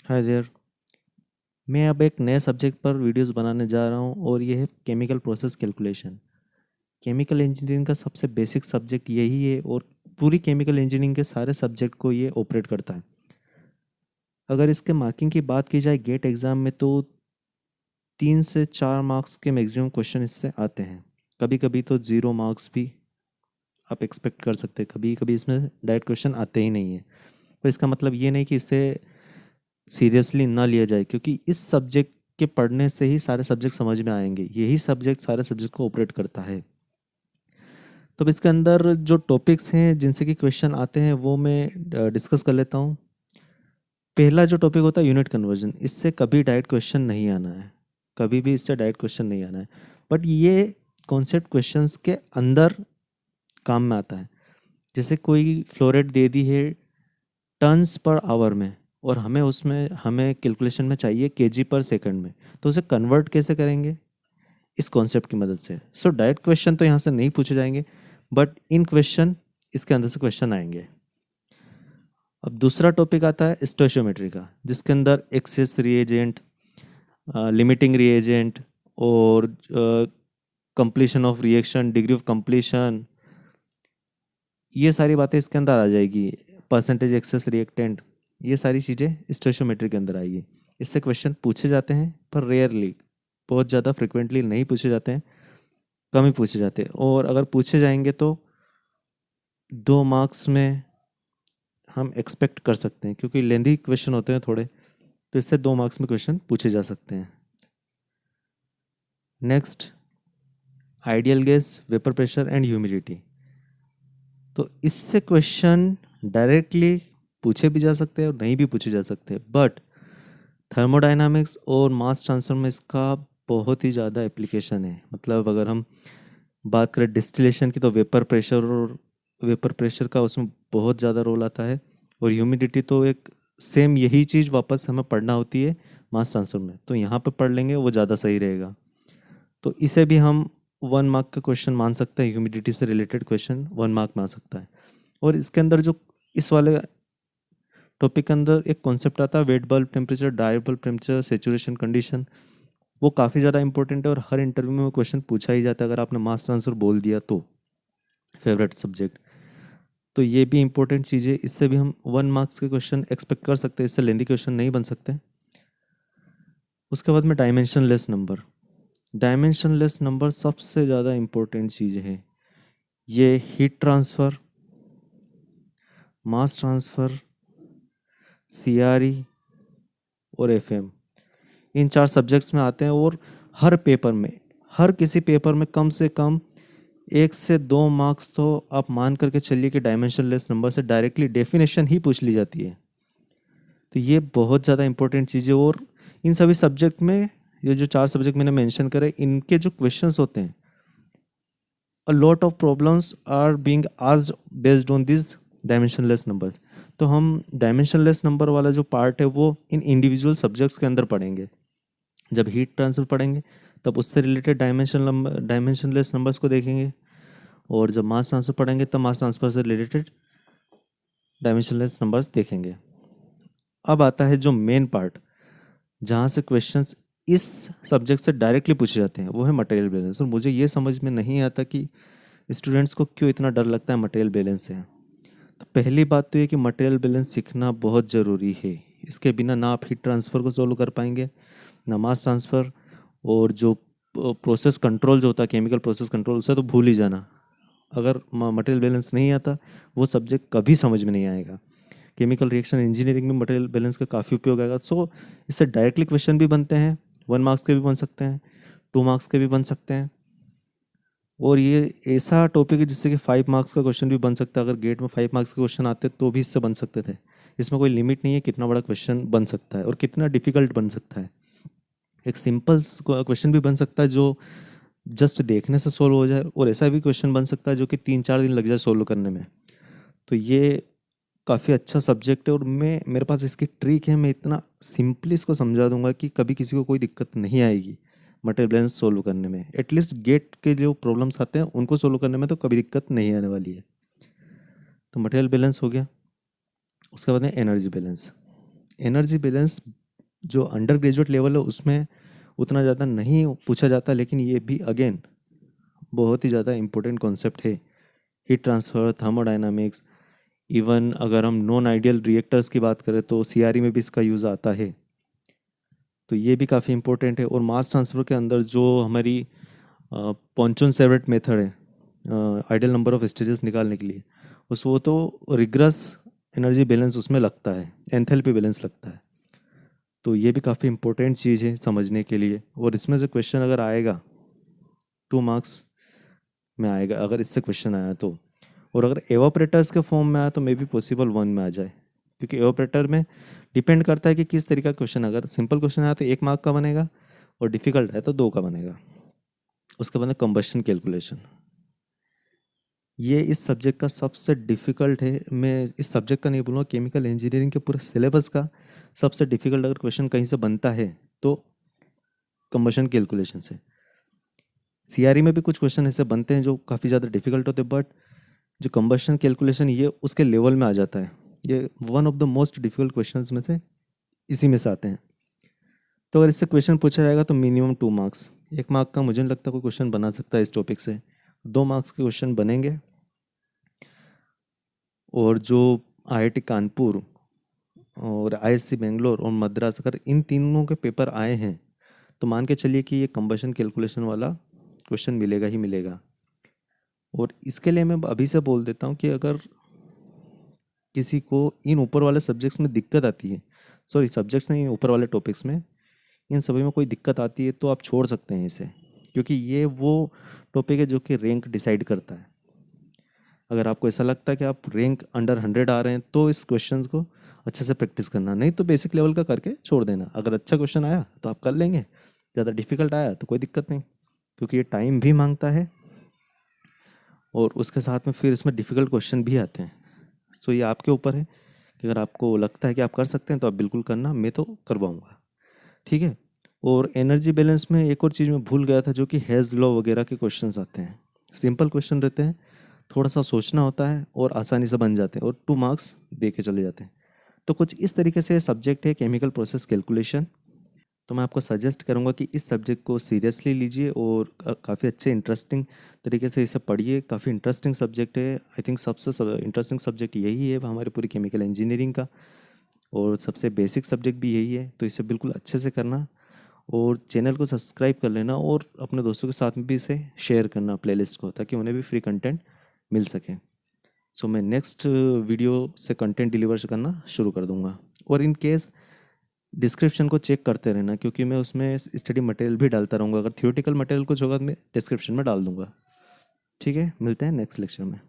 Hi there. मैं अब एक नए सब्जेक्ट पर वीडियोस बनाने जा रहा हूँ और ये है chemical process calculation. Chemical engineering का सबसे बेसिक सब्जेक्ट यही है और पूरी केमिकल इंजीनियरिंग के सारे सब्जेक्ट को ये ऑपरेट करता है। अगर इसके मार्किंग की बात की जाए गेट एग्ज़ाम में तो 3 से 4 मार्क्स के मैक्सिमम क्वेश्चन इससे आते हैं। कभी कभी तो 0 मार्क्स भी आप एक्सपेक्ट कर सकते हैं। कभी कभी इसमें डायरेक्ट क्वेश्चन आते ही नहीं है। पर इसका मतलब ये नहीं कि इसे सीरियसली ना लिया जाए, क्योंकि इस सब्जेक्ट के पढ़ने से ही सारे सब्जेक्ट समझ में आएंगे। यही सब्जेक्ट सारे सब्जेक्ट को ऑपरेट करता है। तो अब इसके अंदर जो टॉपिक्स हैं जिनसे कि क्वेश्चन आते हैं वो मैं डिस्कस कर लेता हूँ। पहला जो टॉपिक होता है यूनिट कन्वर्जन, इससे कभी डायरेक्ट क्वेश्चन नहीं आना है। कभी भी इससे डायरेक्ट क्वेश्चन नहीं आना है। बट ये कॉन्सेप्ट क्वेश्चंस के अंदर काम में आता है। जैसे कोई फ्लो रेट दे दी है टन्स पर आवर में, और हमें कैलकुलेशन में चाहिए केजी पर सेकंड में, तो उसे कन्वर्ट कैसे करेंगे? इस कॉन्सेप्ट की मदद से। सो डायरेक्ट क्वेश्चन तो यहाँ से नहीं पूछे जाएंगे, बट इन क्वेश्चन इसके अंदर से क्वेश्चन आएंगे। अब दूसरा टॉपिक आता है स्टोइशियोमेट्री का, जिसके अंदर एक्सेस रिएजेंट, लिमिटिंग रिएजेंट और completion of reaction, degree of completion, ये सारी बातें इसके अंदर आ जाएगी। परसेंटेज एक्सेस रिएक्टेंट, ये सारी चीज़ें स्टोइशियोमेट्री के अंदर आएगी। इससे क्वेश्चन पूछे जाते हैं पर रेयरली, बहुत ज़्यादा फ्रिक्वेंटली नहीं पूछे जाते हैं, कम ही पूछे जाते हैं। और अगर पूछे जाएंगे तो 2 मार्क्स में हम एक्सपेक्ट कर सकते हैं, क्योंकि लेंदी क्वेश्चन होते हैं थोड़े, तो इससे 2 मार्क्स में क्वेश्चन पूछे जा सकते हैं। Next, ideal gas, vapour pressure and humidity. तो इससे क्वेश्चन डायरेक्टली पूछे भी जा सकते हैं और नहीं भी पूछे जा सकते, बट थर्मोडायनामिक्स और मास ट्रांसफर में इसका बहुत ही ज़्यादा एप्लीकेशन है। मतलब अगर हम बात करें डिस्टिलेशन की, तो वेपर प्रेशर का उसमें बहुत ज़्यादा रोल आता है। और ह्यूमिडिटी तो एक सेम यही चीज़ वापस हमें पढ़ना होती है मास ट्रांसफर में, तो यहाँ पे पढ़ लेंगे वो ज़्यादा सही रहेगा। तो इसे भी हम 1 मार्क का क्वेश्चन मान सकते हैं। ह्यूमिडिटी से रिलेटेड क्वेश्चन 1 मार्क में आ सकता है। और इसके अंदर जो इस वाले टॉपिक के अंदर एक कॉन्सेप्ट आता है wet bulb temperature, dry bulb temperature, saturation condition, वो काफ़ी ज़्यादा इंपॉर्टेंट है और हर इंटरव्यू में वो क्वेश्चन पूछा ही जाता है। अगर आपने मास ट्रांसफर बोल दिया तो फेवरेट सब्जेक्ट, तो ये भी इंपॉर्टेंट चीज़ है। इससे भी हम 1 मार्क्स के क्वेश्चन एक्सपेक्ट कर सकते हैं। इससे लेंदी क्वेश्चन नहीं बन सकते। उसके बाद में डायमेंशनलेस नंबर। डायमेंशनलेस नंबर सबसे ज़्यादा इंपॉर्टेंट चीज़ है। ये हीट ट्रांसफ़र, मास ट्रांसफ़र, सीआरई और एफएम, इन 4 सब्जेक्ट्स में आते हैं। और हर पेपर में, हर किसी पेपर में कम से कम 1 से 2 मार्क्स तो आप मान करके चलिए कि डायमेंशनलेस नंबर से डायरेक्टली डेफिनेशन ही पूछ ली जाती है। तो ये बहुत ज़्यादा इंपॉर्टेंट चीज़ है। और इन सभी सब्जेक्ट में, ये जो 4 सब्जेक्ट मैंने मेंशन करे, इनके जो क्वेश्चंस होते हैं, a lot of problems are being asked based on this dimensionless numbers. तो हम डायमेंशनलेस नंबर वाला जो पार्ट है वो इन इंडिविजुअल सब्जेक्ट्स के अंदर पढ़ेंगे। जब हीट ट्रांसफर पढ़ेंगे तब उससे रिलेटेड डायमेंशनलेस नंबर्स को देखेंगे। और जब मास ट्रांसफर पढ़ेंगे तब मास ट्रांसफर से रिलेटेड डायमेंशनलेस नंबर्स देखेंगे। अब आता है जो मेन पार्ट, जहाँ से क्वेश्चंस इस सब्जेक्ट से डायरेक्टली पूछे जाते हैं, वो है मटेरियल बैलेंस। और मुझे ये समझ में नहीं आता कि स्टूडेंट्स को क्यों इतना डर लगता है मटेरियल बैलेंस से। तो पहली बात तो ये कि मटेरियल बैलेंस सीखना बहुत ज़रूरी है। इसके बिना ना आप हीट ट्रांसफ़र को सोल्व कर पाएंगे, ना मास ट्रांसफ़र। और जो प्रोसेस कंट्रोल जो होता है, केमिकल प्रोसेस कंट्रोल, उसे तो भूल ही जाना। अगर मटेरियल बैलेंस नहीं आता, वो सब्जेक्ट कभी समझ में नहीं आएगा। केमिकल रिएक्शन इंजीनियरिंग में मटेरियल बैलेंस का काफ़ी उपयोग आएगा। सो इससे डायरेक्टली क्वेश्चन भी बनते हैं, 1 मार्क्स के भी बन सकते हैं, 2 मार्क्स के भी बन सकते हैं। और ये ऐसा टॉपिक है जिससे कि 5 मार्क्स का क्वेश्चन भी बन सकता है। अगर गेट में 5 मार्क्स के क्वेश्चन आते तो भी इससे बन सकते थे। इसमें कोई लिमिट नहीं है कितना बड़ा क्वेश्चन बन सकता है और कितना डिफिकल्ट बन सकता है। एक सिंपल क्वेश्चन भी बन सकता है जो जस्ट देखने से सोल्व हो जाए, और ऐसा भी क्वेश्चन बन सकता है जो कि 3-4 दिन लग जाए सोल्व करने में। तो ये काफ़ी अच्छा सब्जेक्ट है और मेरे पास इसकी ट्रिक है। मैं इतना सिंपली इसको समझा दूंगा कि कभी किसी को कोई दिक्कत नहीं आएगी मटेरियल बैलेंस सोल्व करने में। एटलीस्ट गेट के जो प्रॉब्लम्स आते हैं उनको सोल्व करने में तो कभी दिक्कत नहीं आने वाली है। तो मटेरियल बैलेंस हो गया। उसके बाद में एनर्जी बैलेंस। एनर्जी बैलेंस जो अंडर ग्रेजुएट लेवल है उसमें उतना ज़्यादा नहीं पूछा जाता, लेकिन ये भी अगेन बहुत ही ज़्यादा इम्पोर्टेंट कॉन्सेप्ट है। हीट ट्रांसफ़र, थर्मोडायनामिक्स, इवन अगर हम नॉन आइडियल रिएक्टर्स की बात करें तो सीआरई में भी इसका यूज़ आता है। तो ये भी काफ़ी इंपॉर्टेंट है। और मास ट्रांसफ़र के अंदर जो हमारी पॉन्चोन सेवरेट मेथड है आइडियल नंबर ऑफ स्टेजेस निकालने के लिए, उस वो तो रिग्रस एनर्जी बैलेंस उसमें लगता है, एंथैल्पी बैलेंस लगता है। तो ये भी काफ़ी इंपॉर्टेंट चीज़ है समझने के लिए। और इसमें से क्वेश्चन अगर आएगा 2 मार्क्स में आएगा, अगर इससे क्वेश्चन आया तो। और अगर एवापरेटर्स के फॉर्म में आया तो मे बी पॉसिबल 1 में आ जाए, क्योंकि एवापरेटर में डिपेंड करता है कि किस तरीका का क्वेश्चन। अगर सिंपल क्वेश्चन आया तो 1 मार्क का बनेगा, और डिफिकल्ट है तो 2 का बनेगा। उसके बाद कंबशन कैलकुलेशन, ये इस सब्जेक्ट का सबसे डिफ़िकल्ट है। मैं इस सब्जेक्ट का नहीं बोलूँगा, केमिकल इंजीनियरिंग के पूरे सिलेबस का सबसे डिफ़िकल्ट अगर क्वेश्चन कहीं से बनता है तो कंबशन कैलकुलेशन से। सीआरई में भी कुछ क्वेश्चन ऐसे बनते हैं जो काफ़ी ज़्यादा डिफ़िकल्ट होते हैं, बट जो कंबशन कैलकुलेशन ये उसके लेवल में आ जाता है। ये one of the most difficult questions में से इसी में से आते हैं। तो अगर इससे क्वेश्चन पूछा जाएगा तो मिनिमम 2 मार्क्स। 1 मार्क का मुझे नहीं लगता कोई क्वेश्चन बना सकता है इस टॉपिक से। 2 मार्क्स के क्वेश्चन बनेंगे। और जो आईआईटी कानपुर और आईएससी बेंगलोर और मद्रास, अगर इन तीनों के पेपर आए हैं तो मान के चलिए कि ये कंबशन कैलकुलेशन वाला क्वेश्चन मिलेगा ही मिलेगा। और इसके लिए मैं अभी से बोल देता हूँ कि अगर किसी को इन ऊपर वाले सब्जेक्ट्स में दिक्कत आती है, सॉरी सब्जेक्ट्स नहीं, ऊपर वाले टॉपिक्स में, इन सभी में कोई दिक्कत आती है तो आप छोड़ सकते हैं इसे, क्योंकि ये वो टॉपिक है जो कि रैंक डिसाइड करता है। अगर आपको ऐसा लगता है कि आप रैंक अंडर 100 आ रहे हैं तो इस क्वेश्चंस को अच्छे से प्रैक्टिस करना, नहीं तो बेसिक लेवल का करके छोड़ देना। अगर अच्छा क्वेश्चन आया तो आप कर लेंगे, ज़्यादा डिफिकल्ट आया तो कोई दिक्कत नहीं, क्योंकि ये टाइम भी मांगता है और उसके साथ में फिर इसमें डिफ़िकल्ट क्वेश्चन भी आते हैं। सो ये आपके ऊपर है कि अगर आपको लगता है कि आप कर सकते हैं तो आप बिल्कुल करना, मैं तो करवाऊँगा। ठीक है। और एनर्जी बैलेंस में एक और चीज़ मैं भूल गया था, जो कि हेज़ लॉ वगैरह के क्वेश्चंस आते हैं। सिंपल क्वेश्चन रहते हैं, थोड़ा सा सोचना होता है और आसानी से बन जाते हैं, और 2 मार्क्स दे के चले जाते हैं। तो कुछ इस तरीके से सब्जेक्ट है केमिकल प्रोसेस कैलकुलेशन। तो मैं आपको सजेस्ट करूंगा कि इस सब्जेक्ट को सीरियसली लीजिए और काफ़ी अच्छे इंटरेस्टिंग तरीके से इसे पढ़िए। काफ़ी इंटरेस्टिंग सब्जेक्ट है। आई थिंक सबसे इंटरेस्टिंग सब्जेक्ट यही है हमारे पूरी केमिकल इंजीनियरिंग का, और सबसे बेसिक सब्जेक्ट भी यही है। तो इसे बिल्कुल अच्छे से करना, और चैनल को सब्सक्राइब कर लेना, और अपने दोस्तों के साथ में भी इसे शेयर करना प्लेलिस्ट को, ताकि उन्हें भी फ्री कंटेंट मिल सके। सो मैं नेक्स्ट वीडियो से कंटेंट डिलीवर करना शुरू कर दूंगा। और इन केस डिस्क्रिप्शन को चेक करते रहना, क्योंकि मैं उसमें स्टडी मटेरियल भी डालता रहूँगा। अगर थियोरेटिकल मटेरियल कुछ होगा तो मैं डिस्क्रिप्शन में डाल दूंगा। ठीक है, मिलते हैं नेक्स्ट लेक्चर में।